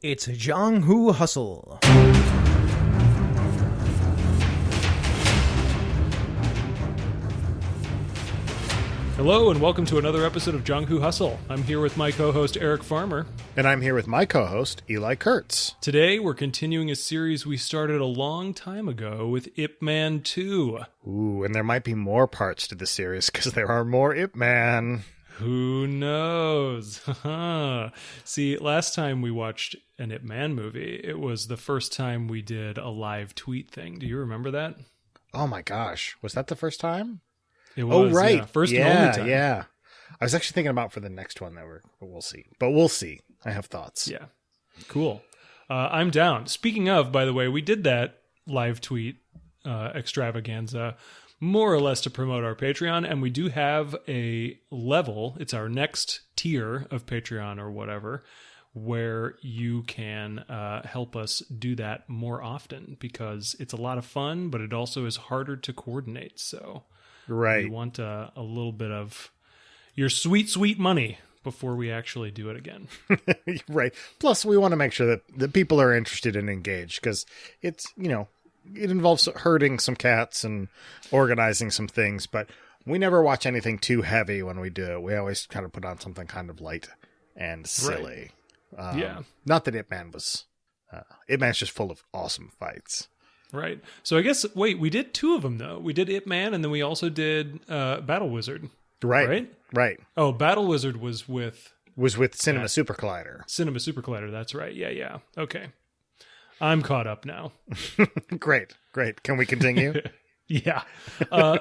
It's Jianghu Hustle. Hello and welcome to another episode of Jianghu Hustle. I'm here with my co-host Eric Farmer. And I'm here with my co-host Eli Kurtz. Today we're continuing a series we started a long time ago with Ip Man 2. Ooh, and there might be more parts to the series because there are more Ip Man. Who knows? See, last time we watched an Ip Man movie, it was the first time we did a live tweet thing. Do you remember that? Oh my gosh. Was that the first time? It was, right. Yeah. First and only time. Yeah. I was actually thinking about for the next one but we'll see. But we'll see. I have thoughts. Yeah. Cool. I'm down. Speaking of, by the way, we did that live tweet extravaganza more or less to promote our Patreon, and we do have a level. It's our next tier of Patreon or whatever, where you can help us do that more often because it's a lot of fun, but it also is harder to coordinate. So right. we want a little bit of your sweet, sweet money before we actually do it again. Right. Plus, we want to make sure that the people are interested and engaged because it's, it involves herding some cats and organizing some things, but we never watch anything too heavy when we do it. We always kind of put on something kind of light and silly. Right. Yeah. Not that Ip Man was... Ip Man's just full of awesome fights. Right. So I guess, wait, we did two of them, though. We did Ip Man, and then we also did Battle Wizard. Right. Oh, Battle Wizard was with Cinema Super Collider. Cinema Super Collider, that's right. Yeah. Okay. I'm caught up now. Great. Can we continue? Yeah.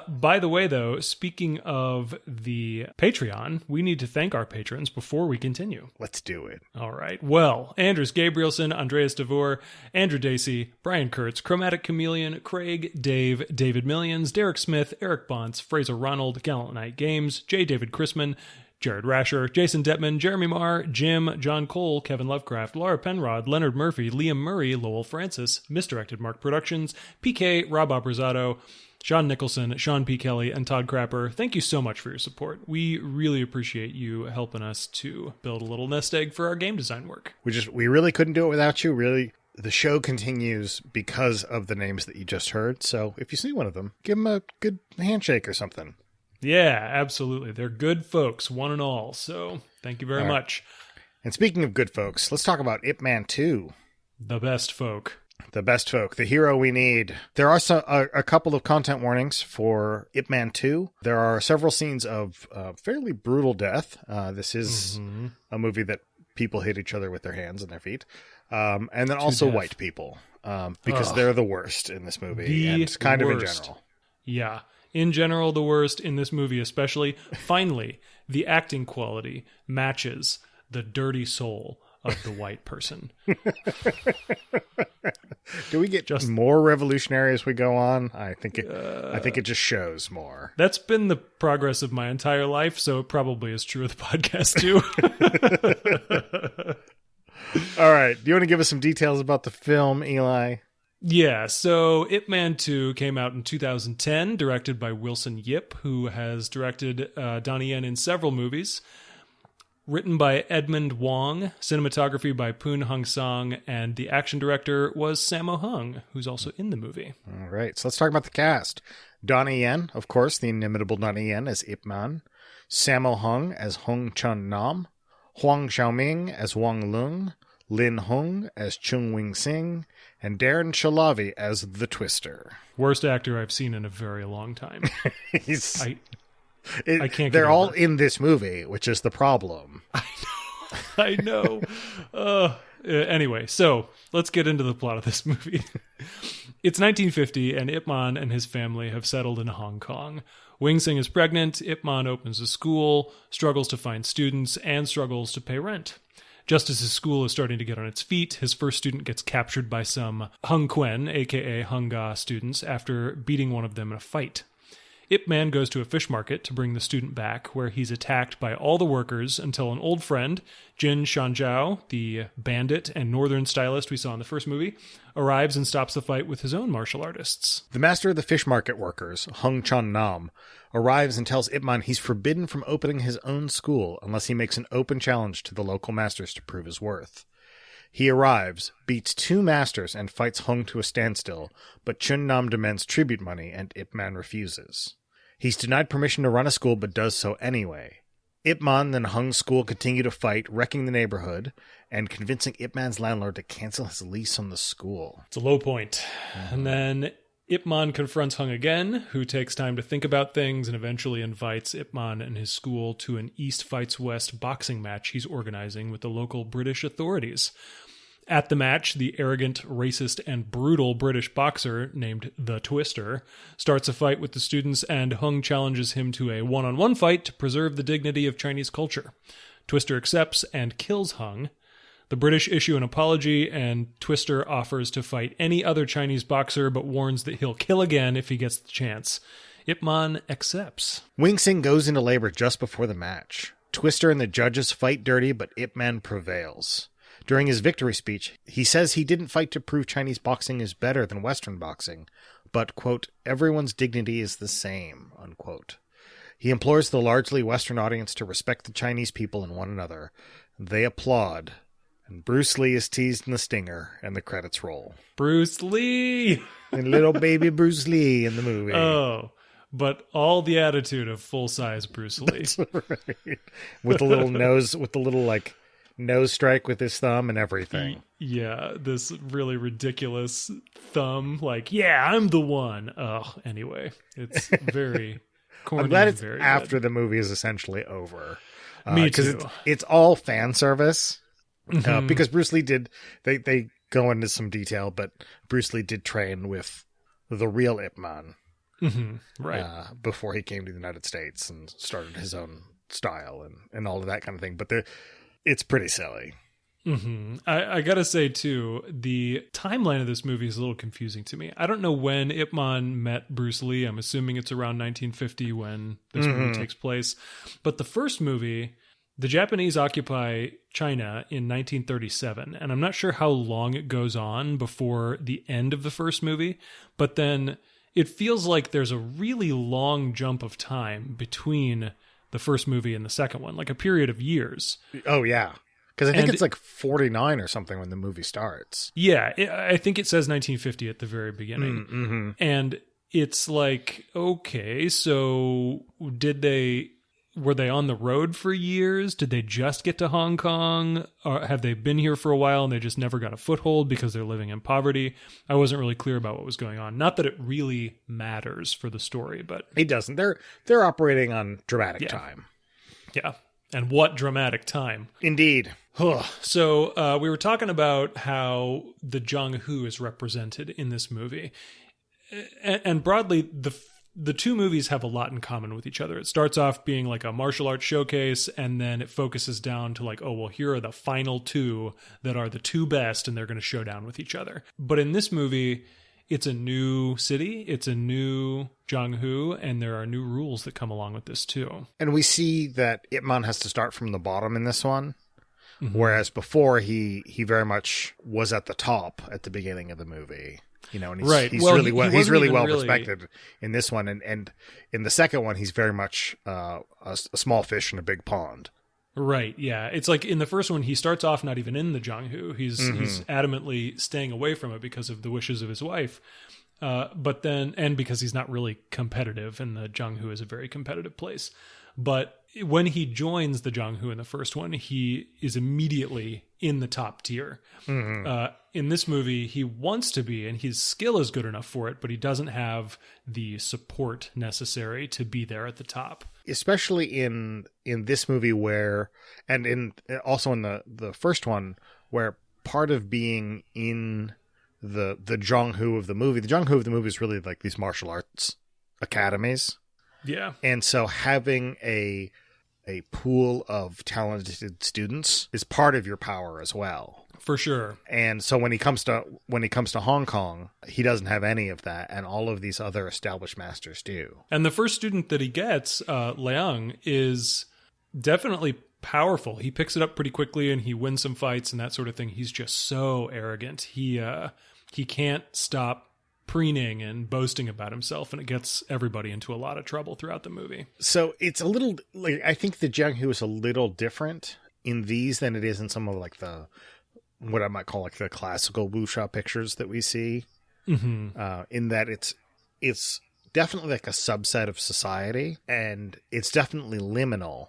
By the way, though, speaking of the Patreon, we need to thank our patrons before we continue. Let's do it. All right. Well, Andres Gabrielson, Andreas DeVore, Andrew Dacey, Brian Kurtz, Chromatic Chameleon, Craig, Dave, David Millions, Derek Smith, Eric Bonts, Fraser Ronald, Gallant Night Games, J. David Chrisman, Jared Rasher, Jason Detman, Jeremy Marr, Jim, John Cole, Kevin Lovecraft, Laura Penrod, Leonard Murphy, Liam Murray, Lowell Francis, Misdirected Mark Productions, PK, Rob Abrazato, Sean Nicholson, Sean P. Kelly, and Todd Crapper. Thank you so much for your support. We really appreciate you helping us to build a little nest egg for our game design work. We really couldn't do it without you. Really, the show continues because of the names that you just heard. So if you see one of them, give them a good handshake or something. Yeah, absolutely. They're good folks, one and all. So thank you very much. And speaking of good folks, let's talk about Ip Man 2. The best folk. The best folk, the hero we need. There are a couple of content warnings for Ip Man 2. There are several scenes of fairly brutal death. This is a movie that people hit each other with their hands and their feet. And then also white people, because they're the worst in this movie. And kind of in general. Yeah. In general, the worst in this movie especially. Finally, the acting quality matches the dirty soul of the white person. Do we get just more revolutionary as we go on? I think it just shows more. That's been the progress of my entire life, so it probably is true of the podcast too. All right. Do you want to give us some details about the film, Eli? Yeah, so Ip Man 2 came out in 2010, directed by Wilson Yip, who has directed Donnie Yen in several movies. Written by Edmund Wong, cinematography by Poon Hung Song, and the action director was Sammo Hung, who's also in the movie. All right, so let's talk about the cast. Donnie Yen, of course, the inimitable Donnie Yen as Ip Man. Sammo Hung as Hong Chun Nam. Huang Xiaoming as Wang Lung. Lin Hung as Chung Wing Sing. And Darren Shalavi as the Twister. Worst actor I've seen in a very long time. I can't. They're all in this movie, which is the problem. I know. Anyway, so let's get into the plot of this movie. It's 1950, and Ip Man and his family have settled in Hong Kong. Wing Sing is pregnant. Ip Man opens a school, struggles to find students, and struggles to pay rent. Just as his school is starting to get on its feet, his first student gets captured by some Hung Quen, aka Hung Ga students, after beating one of them in a fight. Ip Man goes to a fish market to bring the student back, where he's attacked by all the workers until an old friend, Jin Shanzhao, the bandit and northern stylist we saw in the first movie, arrives and stops the fight with his own martial artists. The master of the fish market workers, Hung Chun Nam, arrives and tells Ip Man he's forbidden from opening his own school unless he makes an open challenge to the local masters to prove his worth. He arrives, beats 2 masters, and fights Hung to a standstill, but Chun Nam demands tribute money, and Ip Man refuses. He's denied permission to run a school, but does so anyway. Ip Man and Hung's school continue to fight, wrecking the neighborhood, and convincing Ip Man's landlord to cancel his lease on the school. It's a low point. And then Ip Man confronts Hung again, who takes time to think about things and eventually invites Ip Man and his school to an East Fights West boxing match he's organizing with the local British authorities. At the match, the arrogant, racist, and brutal British boxer named The Twister starts a fight with the students, and Hung challenges him to a one-on-one fight to preserve the dignity of Chinese culture. Twister accepts and kills Hung. The British issue an apology, and Twister offers to fight any other Chinese boxer, but warns that he'll kill again if he gets the chance. Ip Man accepts. Wing Sing goes into labor just before the match. Twister and the judges fight dirty, but Ip Man prevails. During his victory speech, he says he didn't fight to prove Chinese boxing is better than Western boxing, but, quote, everyone's dignity is the same, unquote. He implores the largely Western audience to respect the Chinese people and one another. They applaud, and Bruce Lee is teased in the stinger, and the credits roll. Bruce Lee! And little baby Bruce Lee in the movie. Oh, but all the attitude of full-size Bruce Lee. That's right. With the little nose, with the little, like, nose strike with his thumb and everything. Yeah, this really ridiculous thumb, like, yeah, I'm the one. Oh, anyway, it's very corny. I'm glad it's very after good. the movie is essentially over. Me too. Because it's all fan service. Because Bruce Lee did, they go into some detail, but Bruce Lee did train with the real Ip Man. Right. Before he came to the United States and started his own style and all of that kind of thing. But it's pretty silly. I gotta say, too, the timeline of this movie is a little confusing to me. I don't know when Ip Man met Bruce Lee. I'm assuming it's around 1950 when this movie takes place. But the first movie, the Japanese occupy China in 1937, and I'm not sure how long it goes on before the end of the first movie, but then it feels like there's a really long jump of time between the first movie and the second one, like a period of years. Oh, yeah. Because I think it's like 49 or something when the movie starts. Yeah, I think it says 1950 at the very beginning. And it's like, okay, so were they on the road for years? Did they just get to Hong Kong? Or have they been here for a while and they just never got a foothold because they're living in poverty? I wasn't really clear about what was going on. Not that it really matters for the story, but it doesn't. They're operating on dramatic time. Yeah. And what dramatic time. Indeed. So we were talking about how the Jianghu is represented in this movie. And broadly, the two movies have a lot in common with each other. It starts off being like a martial arts showcase, and then it focuses down to like, oh, well, here are the final two that are the two best, and they're going to show down with each other. But in this movie, it's a new city, it's a new Jianghu, and there are new rules that come along with this too. And we see that Ip Man has to start from the bottom in this one, whereas before he very much was at the top at the beginning of the movie. You know, and he's really well respected in this one, and in the second one, he's very much a small fish in a big pond. Right, yeah. It's like in the first one, he starts off not even in the Jianghu. He's adamantly staying away from it because of the wishes of his wife. But then, and because he's not really competitive, and the Jianghu is a very competitive place. But when he joins the Jianghu in the first one, he is immediately in the top tier. In this movie, he wants to be, and his skill is good enough for it, but he doesn't have the support necessary to be there at the top. Especially in this movie where, and also in the first one, where part of being in the Jianghu of the movie is really like these martial arts academies. Yeah. And so having a pool of talented students is part of your power as well. For sure. And so when he comes to Hong Kong, he doesn't have any of that, and all of these other established masters do. And the first student that he gets, Liang, is definitely powerful. He picks it up pretty quickly, and he wins some fights and that sort of thing. He's just so arrogant. He can't stop preening and boasting about himself, and it gets everybody into a lot of trouble throughout the movie. So it's a little, like, I think the Jianghu is a little different in these than it is in some of like the what I might call like the classical wuxia pictures that we see. In that it's definitely like a subset of society, and it's definitely liminal,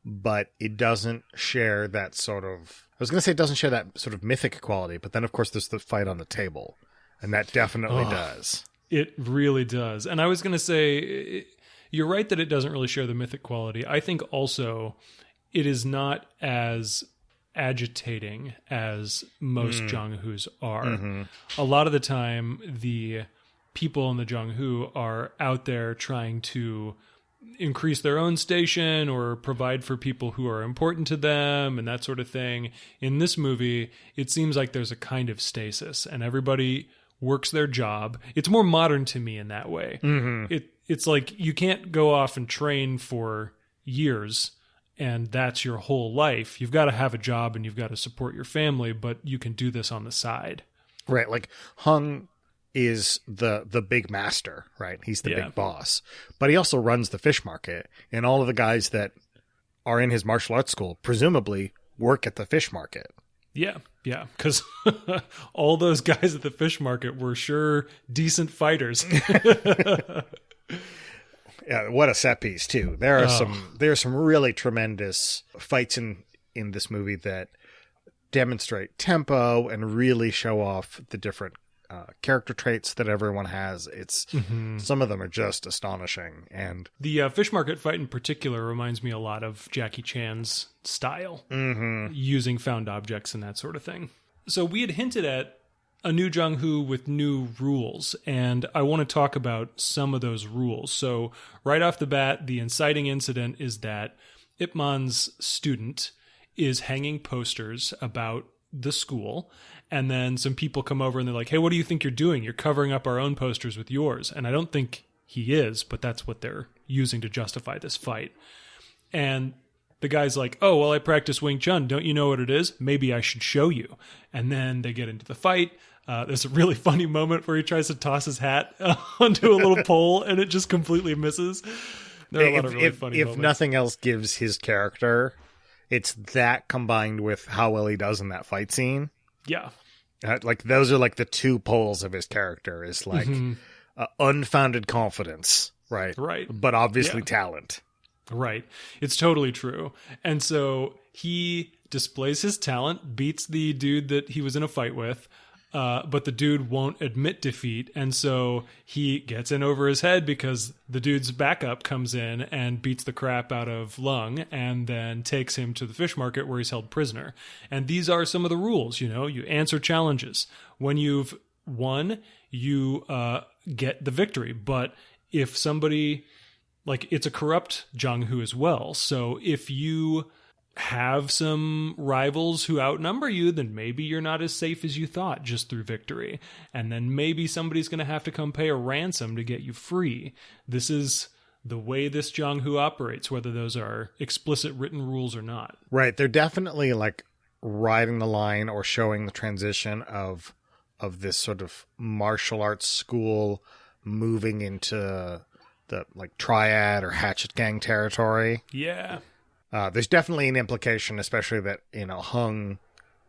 but it doesn't share that sort of, I was going to say it doesn't share that sort of mythic quality, but then of course there's the fight on the table, and that definitely does. It really does. And I was going to say, you're right that it doesn't really share the mythic quality. I think also it is not as agitating as most Jianghu's are. A lot of the time, the people in the Jianghu are out there trying to increase their own station or provide for people who are important to them and that sort of thing. In this movie, it seems like there's a kind of stasis and everybody works their job. It's more modern to me in that way. It's like you can't go off and train for years and that's your whole life. You've got to have a job and you've got to support your family, but you can do this on the side. Right. Like Hung is the big master, right? He's the big boss, but he also runs the fish market, and all of the guys that are in his martial arts school presumably work at the fish market. Yeah. Because all those guys at the fish market were sure decent fighters. Yeah, what a set piece too. There are some really tremendous fights in this movie that demonstrate tempo and really show off the different character traits that everyone has. It's some of them are just astonishing. And the fish market fight in particular reminds me a lot of Jackie Chan's style, using found objects and that sort of thing. So we had hinted at a new Jianghu with new rules, and I want to talk about some of those rules. So right off the bat, the inciting incident is that Ip Man's student is hanging posters about the school, and then some people come over and they're like, hey, what do you think you're doing? You're covering up our own posters with yours. And I don't think he is, but that's what they're using to justify this fight. And the guy's like, oh, well, I practice Wing Chun. Don't you know what it is? Maybe I should show you. And then they get into the fight. There's a really funny moment where he tries to toss his hat onto a little pole and it just completely misses. There are a lot of really funny moments. If nothing else gives his character, it's that combined with how well he does in that fight scene. Yeah. Like those are like the two poles of his character is like unfounded confidence, right? Right. But obviously talent. Right. It's totally true. And so he displays his talent, beats the dude that he was in a fight with, but the dude won't admit defeat. And so he gets in over his head because the dude's backup comes in and beats the crap out of Lung and then takes him to the fish market where he's held prisoner. And these are some of the rules. You know, you answer challenges. When you've won, you get the victory. But if somebody, like, it's a corrupt Jianghu as well. So if you have some rivals who outnumber you, then maybe you're not as safe as you thought just through victory. And then maybe somebody's going to have to come pay a ransom to get you free. This is the way this Jianghu operates, whether those are explicit written rules or not. Right. They're definitely like riding the line or showing the transition of this sort of martial arts school moving into the like triad or hatchet gang territory. Yeah. There's definitely an implication, especially that, you know, Hung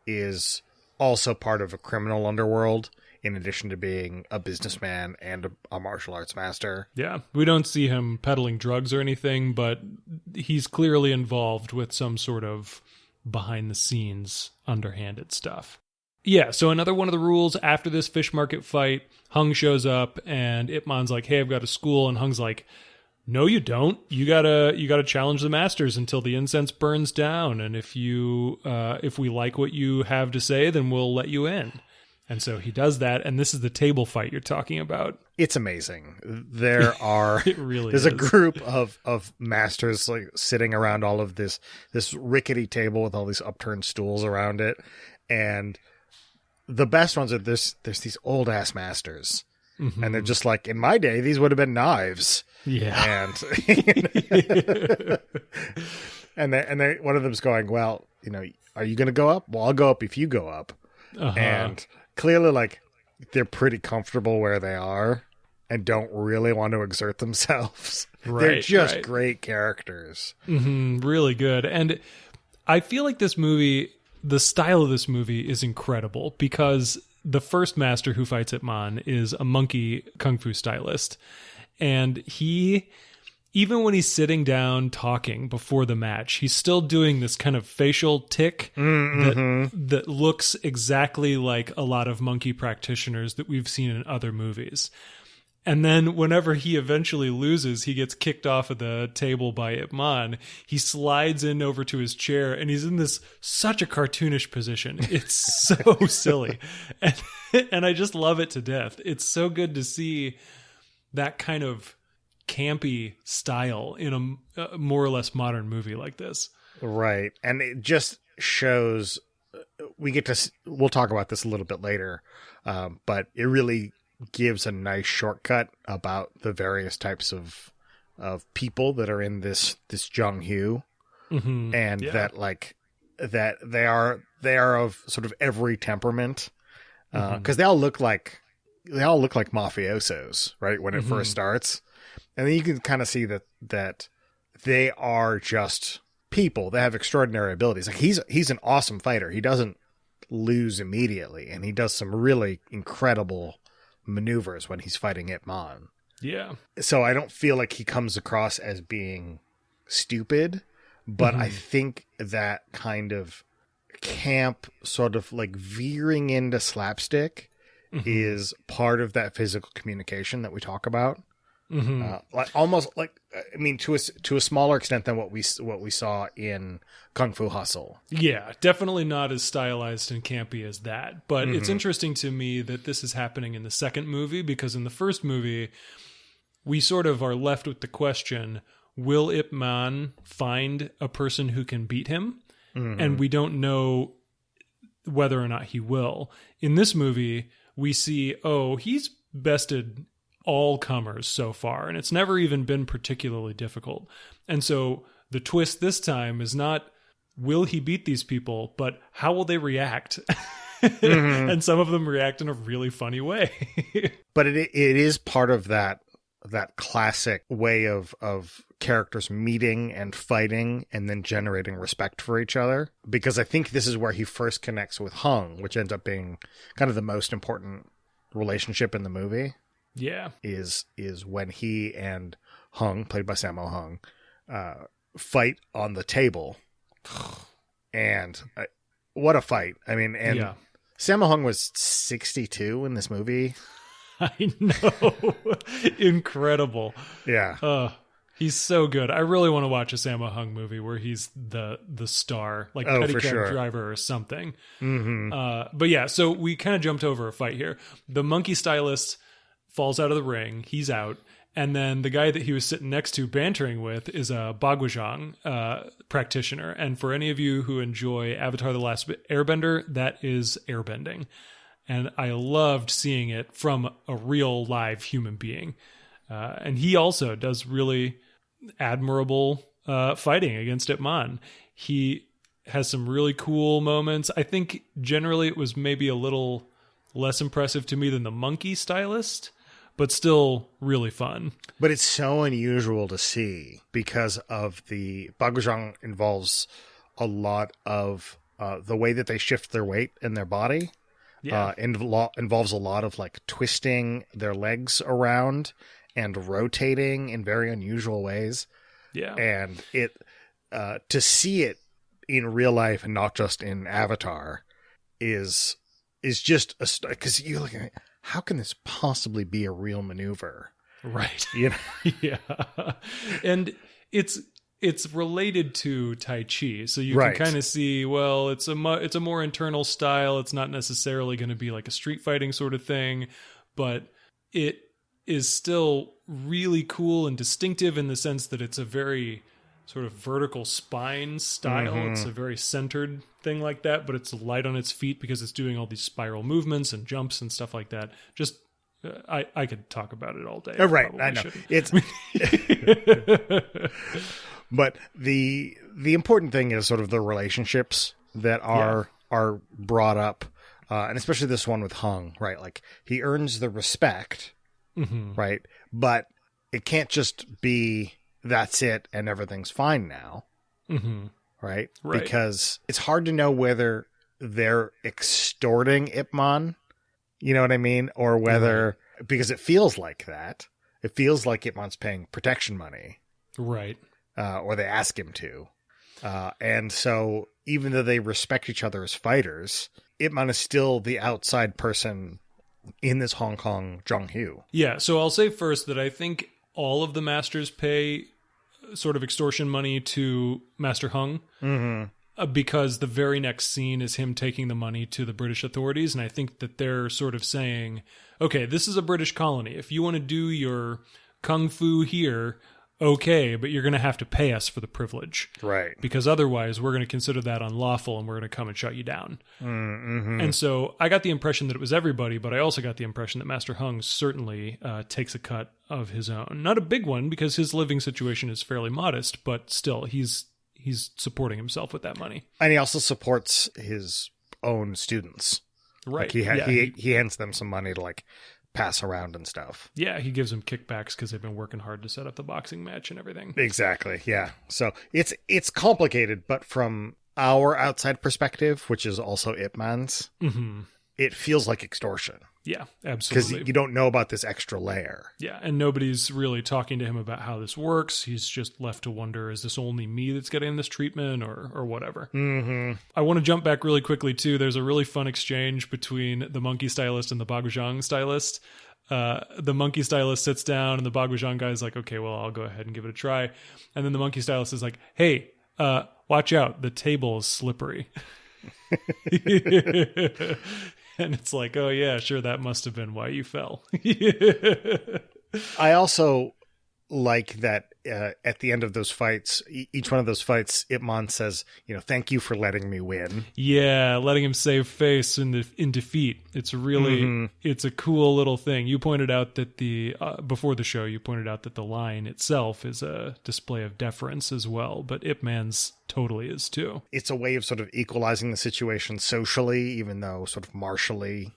is also part of a criminal underworld in addition to being a businessman and a martial arts master. Yeah. We don't see him peddling drugs or anything, but he's clearly involved with some sort of behind the scenes underhanded stuff. Yeah, so another one of the rules after this fish market fight, Hung shows up and Ip Man's like, hey, I've got a school. And Hung's like, no, you don't. You gotta challenge the masters until the incense burns down. And if we like what you have to say, then we'll let you in. And so he does that. And this is the table fight you're talking about. It's amazing. There are, it really there's is. a group of masters like sitting around all of this rickety table with all these upturned stools around it. And the best ones are there's these old ass masters. Mm-hmm. And they're just like, in my day, these would have been knives. Yeah. And they one of them's going, well, you know, are you going to go up? Well, I'll go up if you go up. Uh-huh. And clearly, like, they're pretty comfortable where they are and don't really want to exert themselves. Right, they're just great characters. Mm-hmm, really good. And I feel like this movie, the style of this movie is incredible because the first master who fights Ip Man is a monkey kung fu stylist. And he, even when he's sitting down talking before the match, he's still doing this kind of facial tick that looks exactly like a lot of monkey practitioners that we've seen in other movies. And then whenever he eventually loses, he gets kicked off of the table by Ip Man. He slides in over to his chair, and he's in this such a cartoonish position. It's so silly. And I just love it to death. It's so good to see that kind of campy style in a more or less modern movie like this. Right. And it just shows, we'll talk about this a little bit later, but it really gives a nice shortcut about the various types of people that are in this Jianghu, and that they are of sort of every temperament, because they all look like mafiosos, right, when it first starts, and then you can kind of see that they are just people. They have extraordinary abilities. Like he's an awesome fighter. He doesn't lose immediately, and he does some really incredible maneuvers when he's fighting Ip Man. Yeah. So I don't feel like he comes across as being stupid, but I think that kind of camp sort of like veering into slapstick is part of that physical communication that we talk about. Like almost like, I mean, to a smaller extent than what we saw in Kung Fu Hustle. Yeah, definitely not as stylized and campy as that. But it's interesting to me that this is happening in the second movie, because in the first movie, we sort of are left with the question, will Ip Man find a person who can beat him? And we don't know whether or not he will. In this movie, we see, he's bested all comers so far, and it's never even been particularly difficult. And so the twist this time is not, will he beat these people, but how will they react? And some of them react in a really funny way. But it is part of that classic way of characters meeting and fighting and then generating respect for each other, because I think this is where he first connects with Hung, which ends up being kind of the most important relationship in the movie. Yeah. Is when he and Hung, played by Sammo Hung, fight on the table. And what a fight. I mean, and Sammo Hung was 62 in this movie. I know. Incredible. Yeah. He's so good. I really want to watch a Sammo Hung movie where he's the star, like Pedicab Driver or something. But yeah, so we kind of jumped over a fight here. The monkey stylist falls out of the ring. He's out. And then the guy that he was sitting next to bantering with is a Bagwajang practitioner. And for any of you who enjoy Avatar The Last Airbender, that is airbending. And I loved seeing it from a real live human being. And he also does really admirable fighting against Ip Man. He has some really cool moments. I think generally it was maybe a little less impressive to me than the monkey stylist, but still really fun. But it's so unusual to see because of the Bagwajang involves a lot of the way that they shift their weight in their body. Yeah. Involves a lot of like twisting their legs around and rotating in very unusual ways. Yeah. And it to see it in real life and not just in Avatar is just because you're looking at, how can this possibly be a real maneuver? Right. You know? Yeah. And it's related to Tai Chi. So you can kind of see, well, it's a more internal style. It's not necessarily going to be like a street fighting sort of thing, but it is still really cool and distinctive in the sense that it's a very sort of vertical spine style. It's a very centered thing like that, but it's light on its feet because it's doing all these spiral movements and jumps and stuff like that. Just I could talk about it all day. Right, I know. It's but the important thing is sort of the relationships that are brought up, and especially this one with Hung, right? Like he earns the respect, right? But it can't just be that's it and everything's fine now, right? Because it's hard to know whether they're extorting Ip Man. You know what I mean? Or whether, because it feels like that. It feels like Ip Man's paying protection money. Right. Or they ask him to. And so even though they respect each other as fighters, Ip Man is still the outside person in this Hong Kong Jianghu. Yeah, so I'll say first that I think all of the masters pay sort of extortion money to Master Hung, because the very next scene is him taking the money to the British authorities, and I think that they're sort of saying, okay, this is a British colony. If you want to do your kung fu here, okay, but you're going to have to pay us for the privilege. Right. Because otherwise we're going to consider that unlawful and we're going to come and shut you down. Mm-hmm. And so I got the impression that it was everybody, but I also got the impression that Master Hung certainly takes a cut of his own. Not a big one because his living situation is fairly modest, but still he's supporting himself with that money. And he also supports his own students. Right. Like he hands them some money to like pass around and stuff. Yeah, he gives them kickbacks because they've been working hard to set up the boxing match and everything. Exactly, yeah. So it's complicated, but from our outside perspective, which is also Ip Man's, it feels like extortion. Yeah, absolutely. Because you don't know about this extra layer. Yeah, and nobody's really talking to him about how this works. He's just left to wonder, is this only me that's getting this treatment or whatever? Mm-hmm. I want to jump back really quickly, too. There's a really fun exchange between the monkey stylist and the Baguazhang stylist. The monkey stylist sits down, and the Baguazhang guy's like, okay, well, I'll go ahead and give it a try. And then the monkey stylist is like, hey, watch out. The table is slippery. And it's like, oh, yeah, sure, that must have been why you fell. I also like that at the end of those fights, each one of those fights, Ip Man says, thank you for letting me win. Yeah, letting him save face in defeat. It's really, it's a cool little thing. You pointed out that before the show, you pointed out that the line itself is a display of deference as well, but Ip Man's totally is too. It's a way of sort of equalizing the situation socially, even though sort of martially.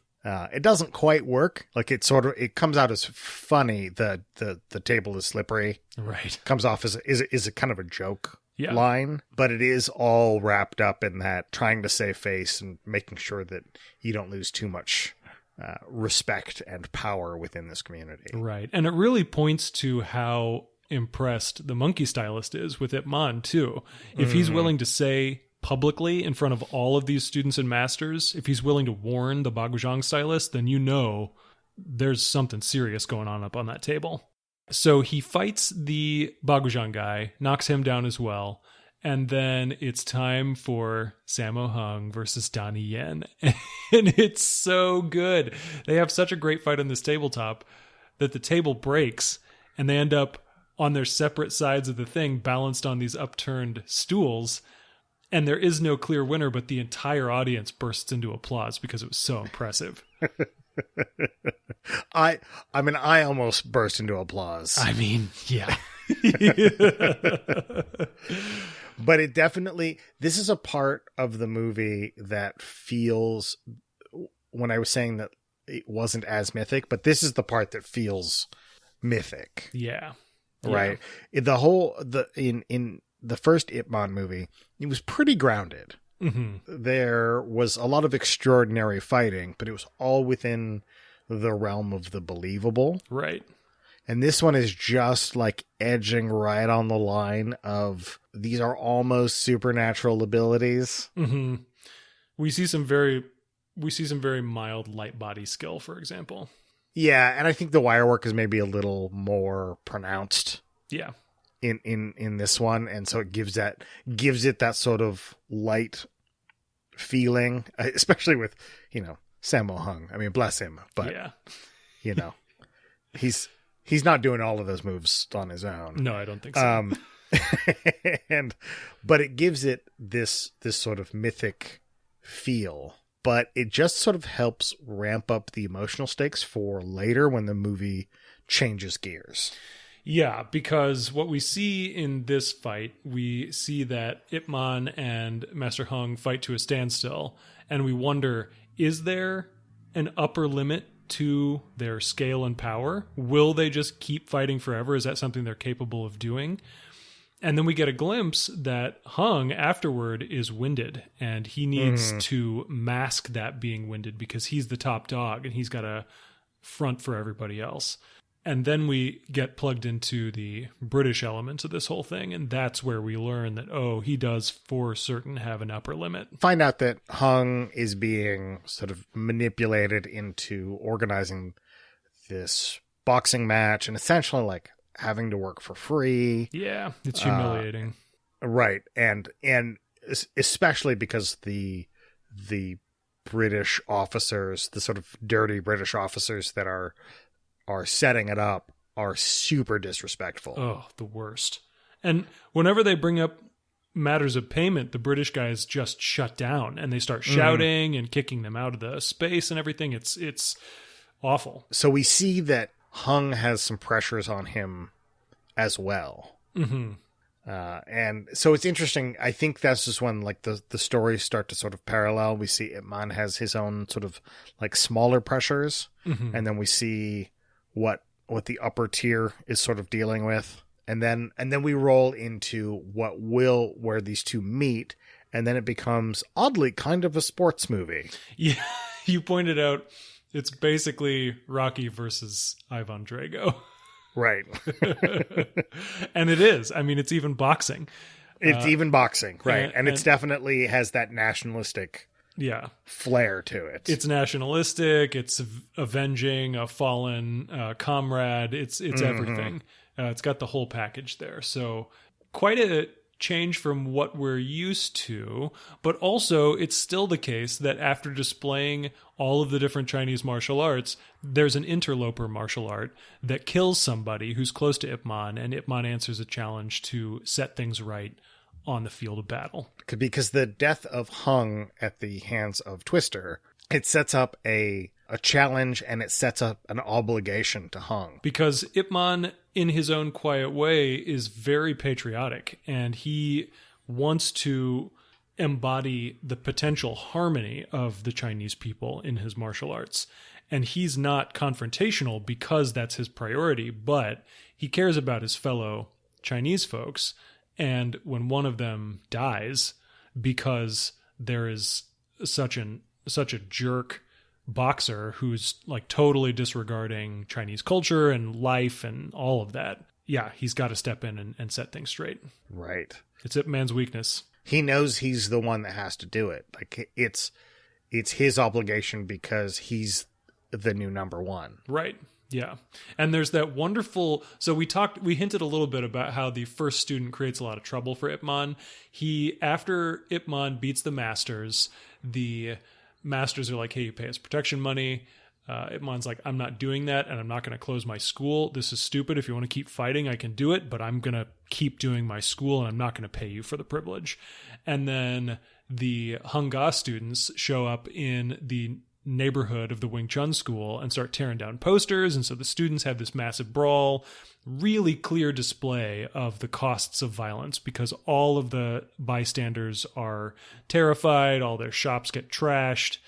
It doesn't quite work. Like it comes out as funny. The table is slippery. Right. Comes off as a kind of a joke yeah. line, but it is all wrapped up in that trying to save face and making sure that you don't lose too much respect and power within this community. Right. And it really points to how impressed the monkey stylist is with Ip Man too. If he's willing to say publicly in front of all of these students and masters, if he's willing to warn the Baguazhang stylist, then there's something serious going on up on that table. So he fights the Baguazhang guy, knocks him down as well, and then it's time for Sammo Hung versus Donnie Yen. And it's so good. They have such a great fight on this tabletop that the table breaks, and they end up on their separate sides of the thing, balanced on these upturned stools. And there is no clear winner, but the entire audience bursts into applause because it was so impressive. I mean, I almost burst into applause. I mean, yeah. But it definitely, this is a part of the movie that feels, when I was saying that it wasn't as mythic, but this is the part that feels mythic. Yeah. Right. Yeah. In the first Ip Man movie, it was pretty grounded. There was a lot of extraordinary fighting, but it was all within the realm of the believable. Right. And this one is just like edging right on the line of these are almost supernatural abilities. We see some very mild light body skill, for example. Yeah, and I think the wire work is maybe a little more pronounced. Yeah. In this one, and so it gives it that sort of light feeling, especially with Sammo Hung. I mean, bless him, but yeah. He's not doing all of those moves on his own. No, I don't think so. But it gives it this sort of mythic feel, but it just sort of helps ramp up the emotional stakes for later when the movie changes gears. Yeah, because what we see in this fight, we see that Ip Man and Master Hung fight to a standstill, and we wonder, is there an upper limit to their scale and power? Will they just keep fighting forever? Is that something they're capable of doing? And then we get a glimpse that Hung afterward is winded, and he needs to mask that being winded because he's the top dog and he's got to front for everybody else. And then we get plugged into the British elements of this whole thing, and that's where we learn that, oh, he does for certain have an upper limit. Find out that Hung is being sort of manipulated into organizing this boxing match and essentially like having to work for free. Yeah, it's humiliating. Right. And especially because the British officers, the sort of dirty British officers that are setting it up are super disrespectful. Oh, the worst. And whenever they bring up matters of payment, the British guys just shut down and they start shouting and kicking them out of the space and everything. It's awful. So we see that Hung has some pressures on him as well. Mm-hmm. And so it's interesting. I think that's just when like the stories start to sort of parallel. We see Ip Man has his own sort of like smaller pressures. Mm-hmm. And then we see what the upper tier is sort of dealing with. And then we roll into where these two meet. And then it becomes oddly kind of a sports movie. Yeah. You pointed out it's basically Rocky versus Ivan Drago. Right. And it is. I mean, it's even boxing. It's even boxing, right. And it's definitely has that nationalistic flair to it. It's nationalistic. It's avenging a fallen comrade. It's everything. It's got the whole package there. So quite a change from what we're used to, but also it's still the case that after displaying all of the different Chinese martial arts, there's an interloper martial art that kills somebody who's close to Ip Man, and Ip Man answers a challenge to set things right on the field of battle. Because the death of Hung at the hands of Twister, it sets up a challenge and it sets up an obligation to Hung. Because Ip Man, in his own quiet way, is very patriotic, and he wants to embody the potential harmony of the Chinese people in his martial arts. And he's not confrontational because that's his priority, but he cares about his fellow Chinese folks. And when one of them dies because there is such a jerk boxer who's like totally disregarding Chinese culture and life and all of that, yeah, he's got to step in and set things straight. Right. It's Ip Man's weakness. He knows he's the one that has to do it. Like it's his obligation because he's the new number one. Right. Yeah. And there's that wonderful, so we hinted a little bit about how the first student creates a lot of trouble for Ip Man. After Ip Man beats the masters, the masters are like, hey, you pay us protection money. Ip Man's like, I'm not doing that, and I'm not going to close my school. This is stupid. If you want to keep fighting, I can do it, but I'm going to keep doing my school, and I'm not going to pay you for the privilege. And then the Hung Ga students show up in the neighborhood of the Wing Chun school and start tearing down posters, and so the students have this massive brawl. Really clear display of the costs of violence because all of the bystanders are terrified, all their shops get trashed,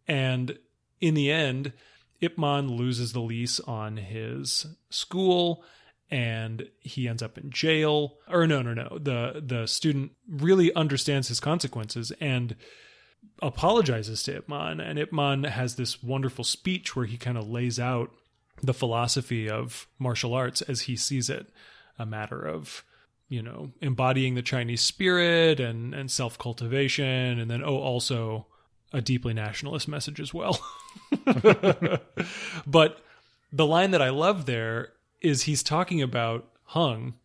and in the end, Ip Man loses the lease on his school and he ends up in jail. Or no. The student really understands his consequences and apologizes to Ip Man, and Ip Man has this wonderful speech where he kind of lays out the philosophy of martial arts as he sees it, a matter of, embodying the Chinese spirit and self-cultivation, and then, also a deeply nationalist message as well. But the line that I love there is he's talking about Hung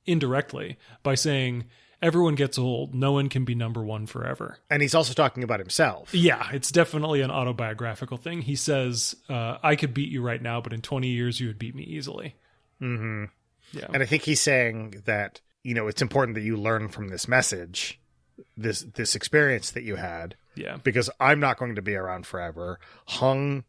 indirectly by saying, everyone gets old. No one can be number one forever. And he's also talking about himself. Yeah, it's definitely an autobiographical thing. He says, I could beat you right now, but in 20 years, you would beat me easily. Mm-hmm. Yeah. And I think he's saying that, it's important that you learn from this message, this experience that you had. Yeah. Because I'm not going to be around forever. Hung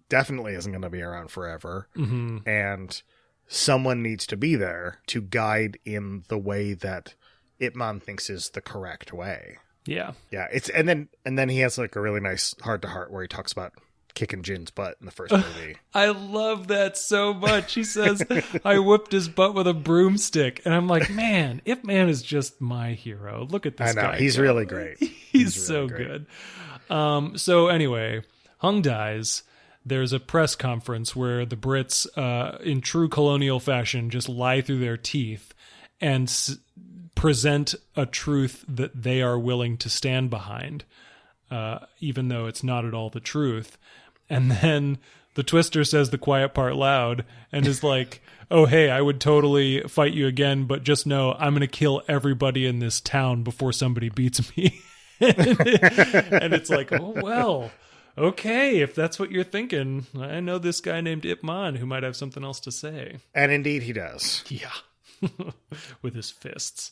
definitely isn't going to be around forever. Mm-hmm. And someone needs to be there to guide in the way that Ip Man thinks is the correct way. Yeah. Yeah. And then he has like a really nice heart to heart where he talks about kicking Jin's butt in the first movie. I love that so much. He says, I whipped his butt with a broomstick. And I'm like, man, Ip Man is just my hero. Look at this guy. I know. He's really great. He's so good. So anyway, Hung dies. There's a press conference where the Brits, in true colonial fashion, just lie through their teeth and present a truth that they are willing to stand behind, even though it's not at all the truth. And then the Twister says the quiet part loud and is like, oh, hey, I would totally fight you again, but just know I'm going to kill everybody in this town before somebody beats me. And it's like, oh, well, okay, if that's what you're thinking, I know this guy named Ip Man who might have something else to say. And indeed he does. Yeah. With his fists.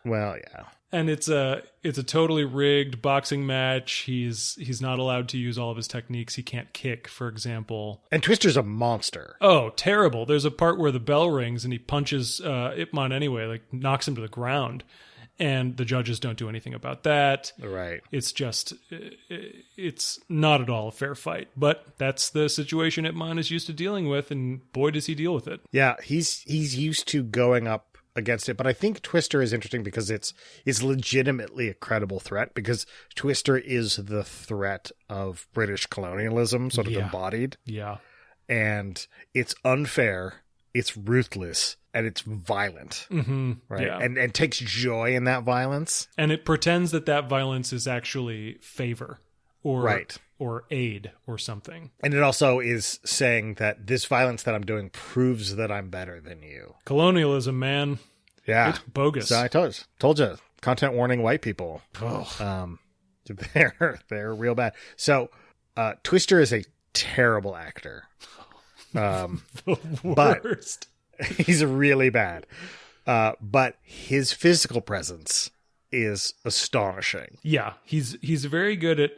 Well, yeah. And it's a totally rigged boxing match. He's not allowed to use all of his techniques. He can't kick, for example. And Twister's a monster. Oh, terrible. There's a part where the bell rings and he punches Ip Man anyway, like knocks him to the ground. And the judges don't do anything about that. Right. It's just, it's not at all a fair fight. But that's the situation Ip Man is used to dealing with, and boy, does he deal with it. Yeah, he's used to going up against it. But I think Twister is interesting because it's legitimately a credible threat, because Twister is the threat of British colonialism sort of embodied. Yeah. And it's unfair, it's ruthless, and it's violent, right? Yeah. And takes joy in that violence. And it pretends that violence is actually favor or aid or something. And it also is saying that this violence that I'm doing proves that I'm better than you. Colonialism, man. Yeah. It's bogus. So I told you, content warning white people. Oh. They're real bad. So Twister is a terrible actor. The worst. He's really bad. But his physical presence is astonishing. Yeah, he's very good at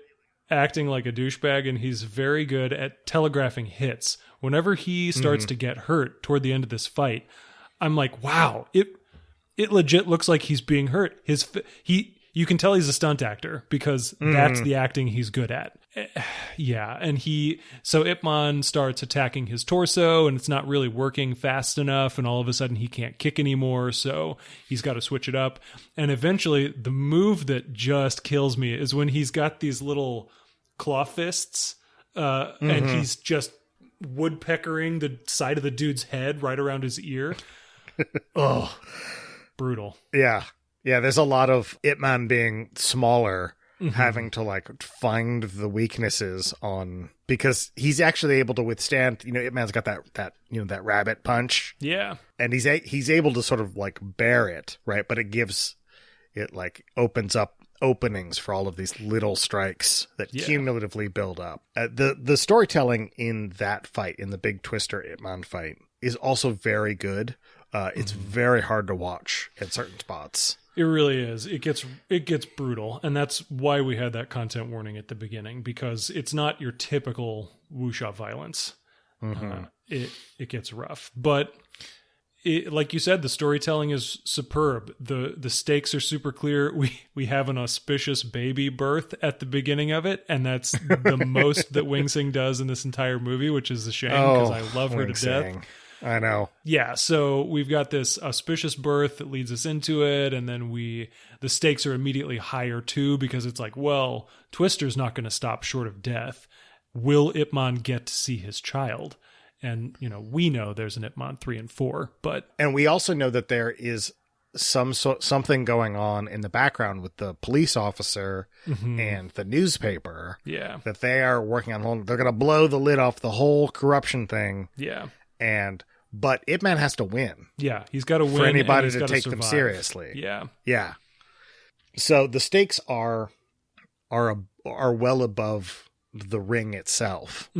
acting like a douchebag, and he's very good at telegraphing hits. Whenever he starts to get hurt toward the end of this fight, I'm like, wow, it legit looks like he's being hurt. You can tell he's a stunt actor because that's the acting he's good at. Yeah, and so Ip Man starts attacking his torso, and it's not really working fast enough, and all of a sudden he can't kick anymore, so he's got to switch it up. And eventually, the move that just kills me is when he's got these little claw fists, and he's just woodpeckering the side of the dude's head right around his ear. Oh, brutal. Yeah. Yeah, there's a lot of Ip Man being smaller, having to like find the weaknesses on, because he's actually able to withstand, Ip Man's got that rabbit punch. Yeah. And he's able to sort of like bear it, right? But it like opens up openings for all of these little strikes that cumulatively build up. The storytelling in that fight, in the big Twister Ip Man fight, is also very good. It's very hard to watch at certain spots. It really is. It gets brutal, and that's why we had that content warning at the beginning, because it's not your typical wuxia violence. It gets rough, but like you said, the storytelling is superb. The stakes are super clear. We have an auspicious baby birth at the beginning of it, and that's the most that Wing Sing does in this entire movie, which is a shame because I love her to death. I know. Yeah, so we've got this auspicious birth that leads us into it, and then the stakes are immediately higher too, because it's like, well, Twister's not going to stop short of death. Will Ip Man get to see his child? And, we know there's an Ip Man 3 and 4, but... And we also know that there is something going on in the background with the police officer and the newspaper. Yeah. That they are working on. They're going to blow the lid off the whole corruption thing. Yeah. But Ip Man has to win. Yeah, he's got to win for anybody to take survive. them seriously. Yeah. Yeah. So the stakes are well above the ring itself.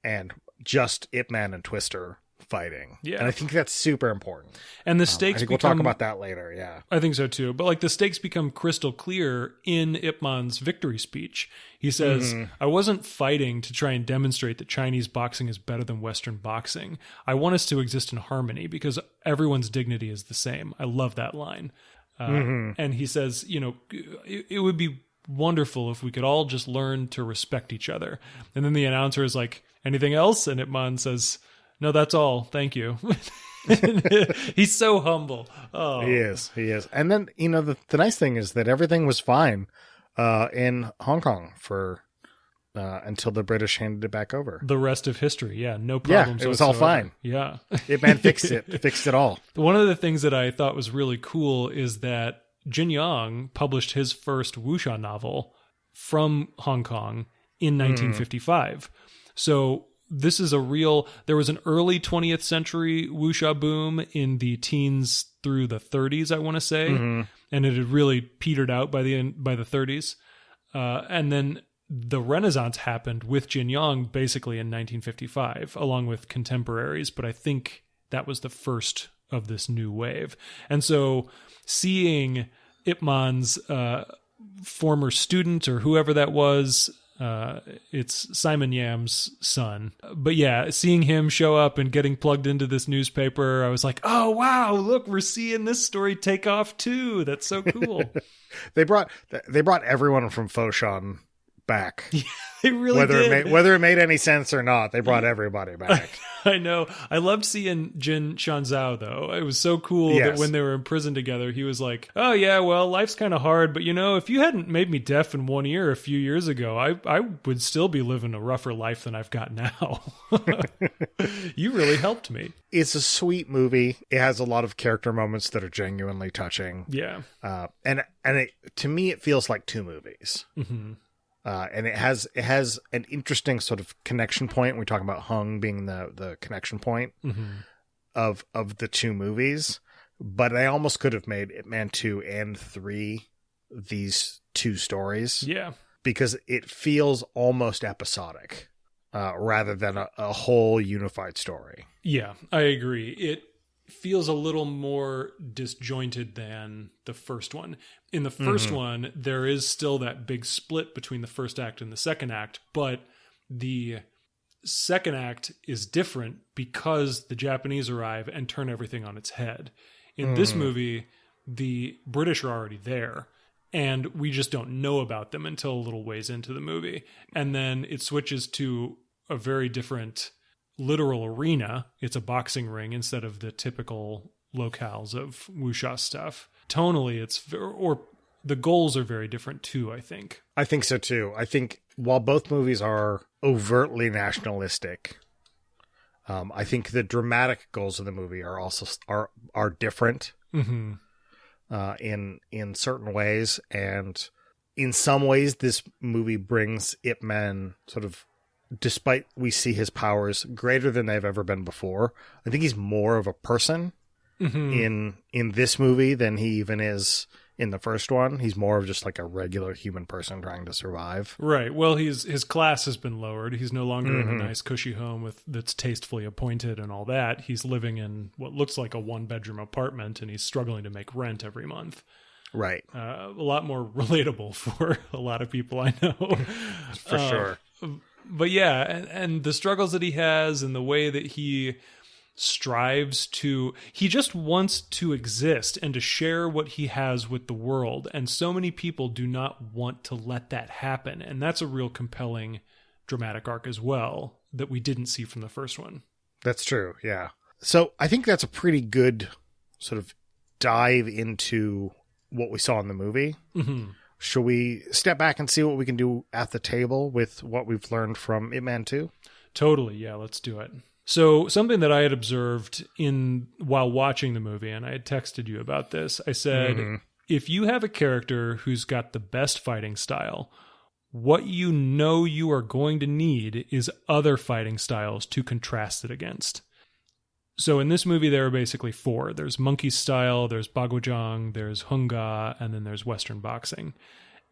And just Ip Man and Twister fighting. Yeah. And I think that's super important. And the stakes we'll talk about that later, yeah. I think so too. But the stakes become crystal clear in Ip Man's victory speech. He says, I wasn't fighting to try and demonstrate that Chinese boxing is better than Western boxing. I want us to exist in harmony because everyone's dignity is the same. I love that line. And he says, it would be wonderful if we could all just learn to respect each other. And then the announcer is like, anything else? And Ip Man says, no, that's all. Thank you. He's so humble. Oh, He is. And then, the nice thing is that everything was fine in Hong Kong for until the British handed it back over. The rest of history. Yeah. No problems. Yeah, it was all fine. Yeah. Ip Man fixed it all. One of the things that I thought was really cool is that Jin Yong published his first wuxia novel from Hong Kong in 1955. So this is there was an early 20th century wuxia boom in the teens through the 30s, I want to say. And it had really petered out by the 30s. And then the Renaissance happened with Jin Yong basically in 1955, along with contemporaries. But I think that was the first of this new wave. And so seeing Ip Man's former student or whoever that was, it's Simon Yam's son. But yeah, seeing him show up and getting plugged into this newspaper, I was like, oh, wow, look, we're seeing this story take off too. That's so cool. They brought everyone from Foshan back. Yeah, they really did. Whether it made any sense or not, they brought everybody back. I know. I loved seeing Jin Shanzhao, though. It was so cool that when they were in prison together, he was like, oh, yeah, well, life's kind of hard, but, if you hadn't made me deaf in one ear a few years ago, I would still be living a rougher life than I've got now. You really helped me. It's a sweet movie. It has a lot of character moments that are genuinely touching. Yeah. And to me, it feels like two movies. Mm-hmm. And it has an interesting sort of connection point. We're talking about Hung being the connection point of the two movies, but I almost could have made Ip Man 2 and 3 these two stories. Yeah, because it feels almost episodic rather than a whole unified story. Yeah, I agree. It feels a little more disjointed than the first one. In the first one, there is still that big split between the first act and the second act, but the second act is different because the Japanese arrive and turn everything on its head. In this movie, the British are already there, and we just don't know about them until a little ways into the movie. And then it switches to a very different literal arena. It's a boxing ring instead of the typical locales of wuxia stuff. Tonally, the goals are very different too, I think. I think so too. I think while both movies are overtly nationalistic, I think the dramatic goals of the movie are also are different in certain ways, and in some ways, this movie brings Ip Man sort of, despite we see his powers greater than they've ever been before, I think he's more of a person in this movie than he even is in the first one. He's more of just like a regular human person trying to survive. Right. Well, his class has been lowered. He's no longer in a nice cushy home that's tastefully appointed and all that. He's living in what looks like a 1-bedroom apartment, and he's struggling to make rent every month. Right. A lot more relatable for a lot of people I know. For sure. But yeah, and the struggles that he has and the way that he strives he just wants to exist and to share what he has with the world. And so many people do not want to let that happen. And that's a real compelling dramatic arc as well that we didn't see from the first one. That's true. Yeah. So I think that's a pretty good sort of dive into what we saw in the movie. Should we step back and see what we can do at the table with what we've learned from Ip Man 2? Totally. Yeah, let's do it. So something that I had observed while watching the movie, and I had texted you about this, I said, if you have a character who's got the best fighting style, what you are going to need is other fighting styles to contrast it against. So in this movie, there are basically 4. There's monkey style, there's bagojang, there's hunga, and then there's Western boxing.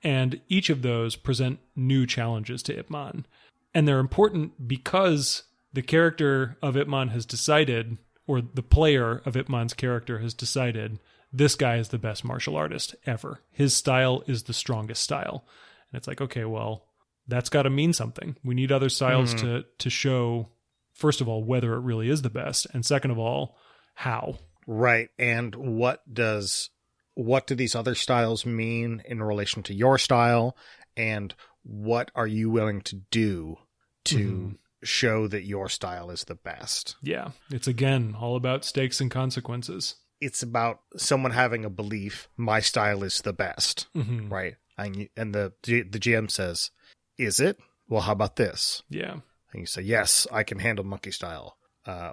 And each of those present new challenges to Ip Man. And they're important because the character of Ip Man has decided, or the player of Ip Man's character has decided, this guy is the best martial artist ever. His style is the strongest style. And it's like, okay, well, that's got to mean something. We need other styles to show, first of all, whether it really is the best, and second of all, how. Right. And what does what do these other styles mean in relation to your style, and what are you willing to do to show that your style is the best? Yeah. It's, again, all about stakes and consequences. It's about someone having a belief, my style is the best, right? And the GM says, is it? Well, how about this? Yeah. And you say, yes, I can handle monkey style.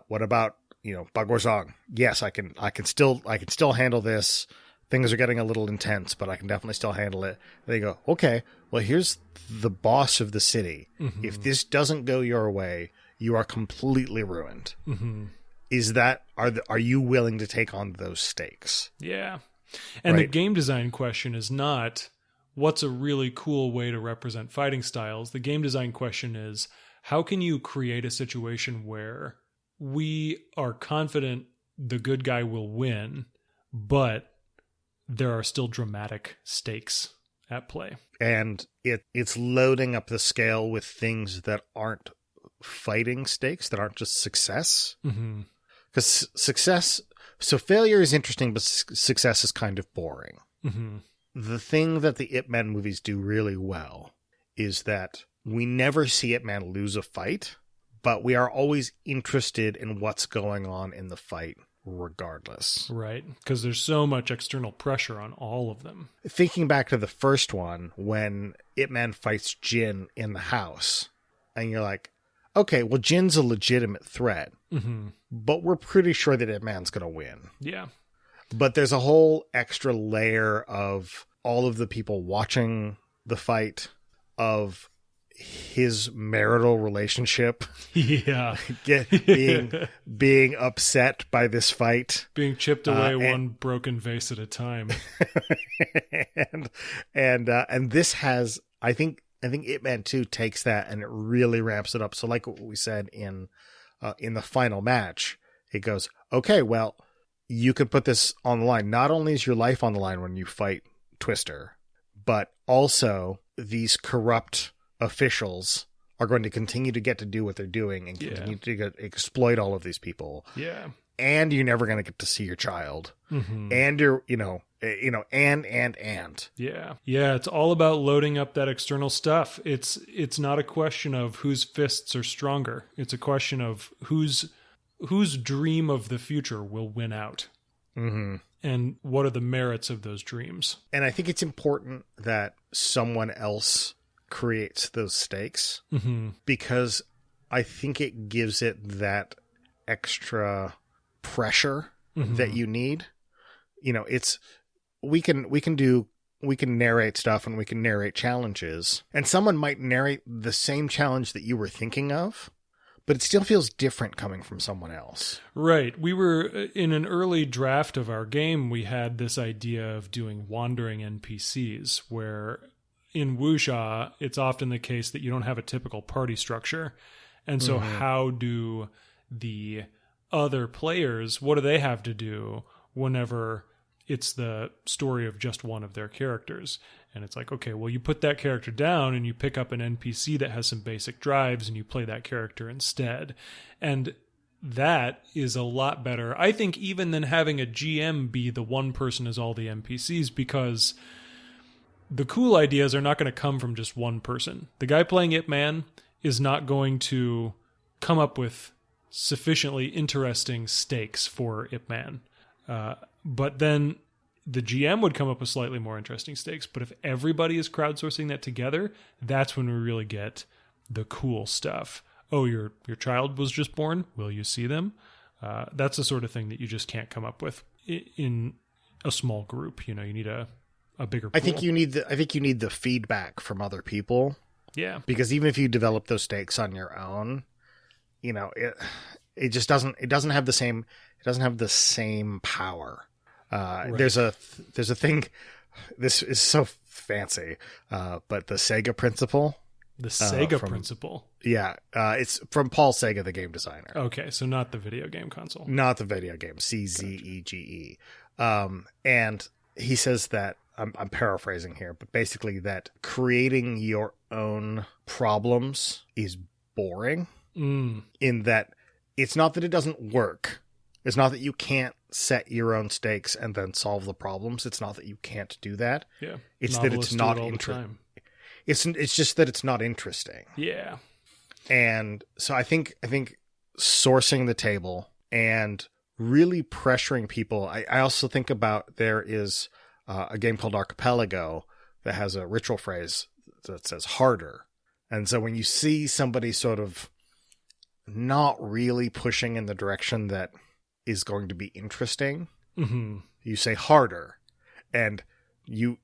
What about, Bagwarzong? Yes, I can still handle this. Things are getting a little intense, but I can definitely still handle it. And they go, okay, well, here's the boss of the city. If this doesn't go your way, you are completely ruined. Is that, are you willing to take on those stakes? Yeah. And the game design question is not, what's a really cool way to represent fighting styles? The game design question is, how can you create a situation where we are confident the good guy will win, but there are still dramatic stakes at play? And it's loading up the scale with things that aren't fighting stakes, that aren't just success. Because failure is interesting, but success is kind of boring. The thing that the Ip Man movies do really well is that we never see Ip Man lose a fight, but we are always interested in what's going on in the fight regardless. Right, because there's so much external pressure on all of them. Thinking back to the first one, when Ip Man fights Jin in the house, and you're like, okay, well, Jin's a legitimate threat, but we're pretty sure that Ip Man's going to win. Yeah. But there's a whole extra layer of all of the people watching the fight, of his marital relationship. Yeah. being upset by this fight. Being chipped away one broken vase at a time. and this has, I think Ip Man 2 takes that and it really ramps it up. So like what we said in the final match, it goes, okay, well, you could put this on the line. Not only is your life on the line when you fight Twister, but also these corrupt officials are going to continue to get to do what they're doing and continue to exploit all of these people. Yeah. And you're never going to get to see your child. And you're, and. Yeah. Yeah. It's all about loading up that external stuff. It's not a question of whose fists are stronger. It's a question of whose dream of the future will win out. And what are the merits of those dreams? And I think it's important that someone else creates those stakes, because I think it gives it that extra pressure that you need. We can narrate stuff and we can narrate challenges, and someone might narrate the same challenge that you were thinking of, but it still feels different coming from someone else. Right. We were in an early draft of our game, we had this idea of doing wandering NPCs, where in wuxia, it's often the case that you don't have a typical party structure. And so how do the other players, what do they have to do whenever it's the story of just one of their characters? And it's like, okay, well, you put that character down and you pick up an NPC that has some basic drives and you play that character instead. And that is a lot better, I think, even than having a GM be the one person as all the NPCs, because the cool ideas are not going to come from just one person. The guy playing Ip Man is not going to come up with sufficiently interesting stakes for Ip Man. But then the GM would come up with slightly more interesting stakes. But if everybody is crowdsourcing that together, that's when we really get the cool stuff. Oh, your child was just born. Will you see them? That's the sort of thing that you just can't come up with in a small group. You need a bigger pool. I think you need the feedback from other people. Yeah. Because even if you develop those stakes on your own, it just doesn't have the same power. Right. There's a thing, this is so fancy, but the Sega principle. The Sega principle? Yeah. It's from Paul Sega, the game designer. Okay, so not the video game console. Not the video game, CZEGE. And he says that, I'm paraphrasing here, but basically that creating your own problems is boring, in that it's not that it doesn't work. It's not that you can't set your own stakes and then solve the problems. It's not that you can't do that. Yeah. It's that it's not interesting. It's just that it's not interesting. Yeah. And so I think sourcing the table and really pressuring people. I also think about, there is a game called Archipelago that has a ritual phrase that says harder. And so when you see somebody sort of not really pushing in the direction that is going to be interesting, you say harder, and you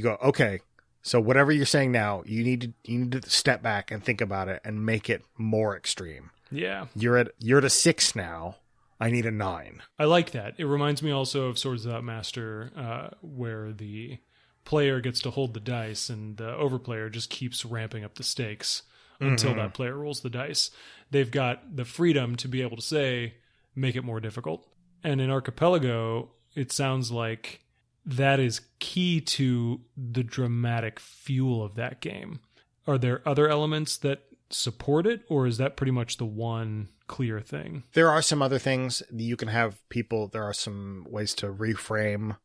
go, okay, so whatever you're saying now, you need to step back and think about it and make it more extreme. Yeah. You're at a 6 now. I need a 9. I like that. It reminds me also of Swords Without Master, where the player gets to hold the dice and the overplayer just keeps ramping up the stakes until that player rolls the dice. They've got the freedom to be able to say, make it more difficult. And in Archipelago, it sounds like that is key to the dramatic fuel of that game. Are there other elements that support it, or is that pretty much the one clear thing? There are some other things. You can have people, there are some ways to reframe,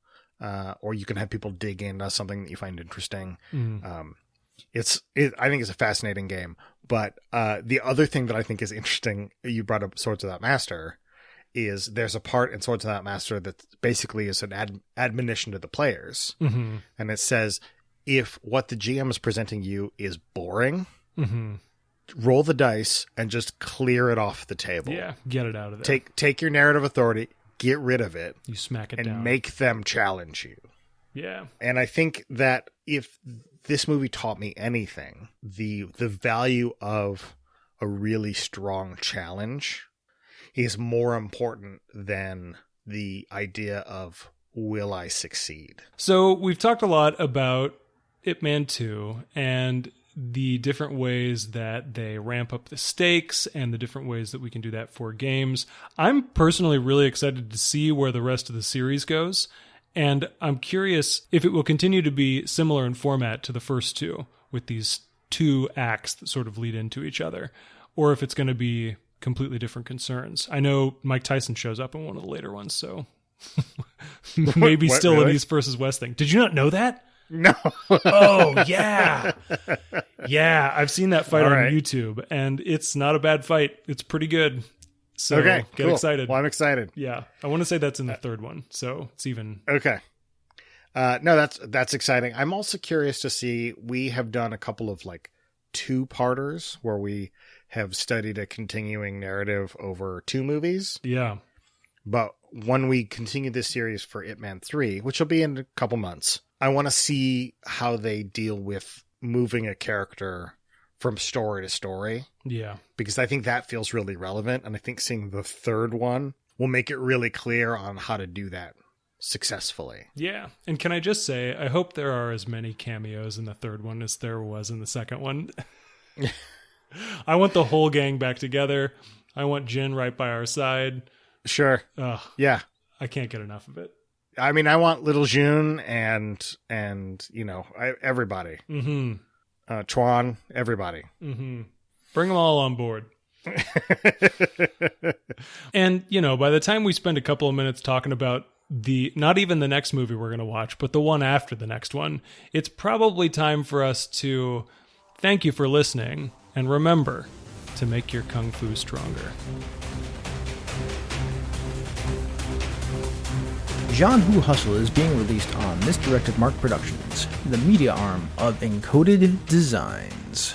or you can have people dig into something that you find interesting. I think it's a fascinating game. But the other thing that I think is interesting, you brought up Swords Without Master, is there's a part in Swords Without Master that basically is an admonition to the players. And it says, if what the GM is presenting you is boring, roll the dice and just clear it off the table. Yeah, get it out of there. Take your narrative authority, get rid of it. You smack it and down. And make them challenge you. Yeah. And I think that if this movie taught me anything, the value of a really strong challenge is more important than the idea of, will I succeed? So we've talked a lot about Ip Man 2 and the different ways that they ramp up the stakes and the different ways that we can do that for games. I'm personally really excited to see where the rest of the series goes. And I'm curious if it will continue to be similar in format to the first two, with these 2 acts that sort of lead into each other, or if it's going to be completely different concerns. I know Mike Tyson shows up in one of the later ones, so maybe still really? An East versus West thing. Did you not know that? No. Oh, yeah. Yeah, I've seen that fight on YouTube, and it's not a bad fight. It's pretty good. So get excited. Well, I'm excited. Yeah. I want to say that's in the third one, so it's even... Okay. No, that's exciting. I'm also curious to see, we have done a couple of 2-parters where we have studied a continuing narrative over 2 movies. Yeah. But when we continue this series for Ip Man 3, which will be in a couple months, I want to see how they deal with moving a character from story to story. Yeah. Because I think that feels really relevant. And I think seeing the third one will make it really clear on how to do that successfully. Yeah. And can I just say, I hope there are as many cameos in the third one as there was in the second one. I want the whole gang back together. I want Jin right by our side. Sure. Yeah. I can't get enough of it. I mean, I want Little June and everybody. Chuan, everybody. Bring them all on board. And, by the time we spend a couple of minutes talking about not even the next movie we're going to watch, but the one after the next one, it's probably time for us to thank you for listening, and remember to make your kung fu stronger. Jianghu Hustle is being released on Misdirected Mark Productions, the media arm of Encoded Designs.